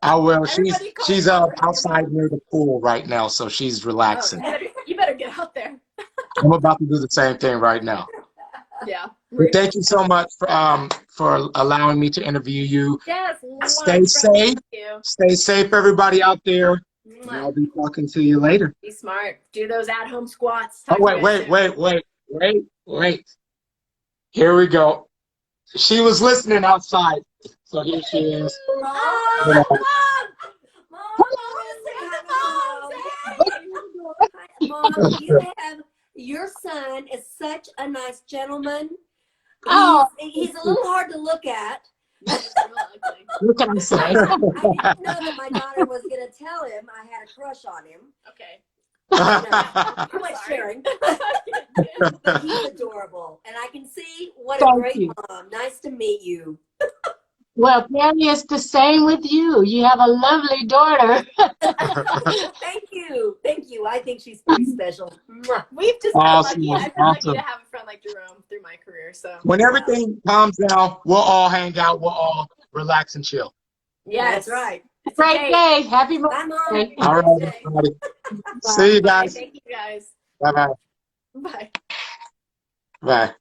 I will. She's outside near the pool right now, so she's relaxing. Oh, you better get out there. I'm about to do the same thing right now. Yeah. Thank you so much for allowing me to interview you. Yes. Stay safe. Stay safe, everybody out there. And I'll be talking to you later. Be smart. Do those at-home squats. Oh, wait. Here we go. She was listening outside, so here she is. Mom, your son is such a nice gentleman. He's a little hard to look at, It's real ugly. What can I say? I didn't know that my daughter was going to tell him I had a crush on him. Okay. Too much Sorry. sharing. Yeah. But he's adorable. And I can see what a Thank great you. mom. Nice to meet you. Well, Patty, it's the same with you. You have a lovely daughter. Thank you. Thank you. I think she's pretty special. Mwah. We've just been Awesome. lucky. I've been lucky Awesome. to have a friend like Jerome through my career. So When everything calms down, we'll all hang out. We'll all relax and chill. That's right. It's a Great date. day. Happy Bye, Mom. birthday. All right, everybody. See you Bye. guys. Thank you guys. Bye-bye. Bye. Bye.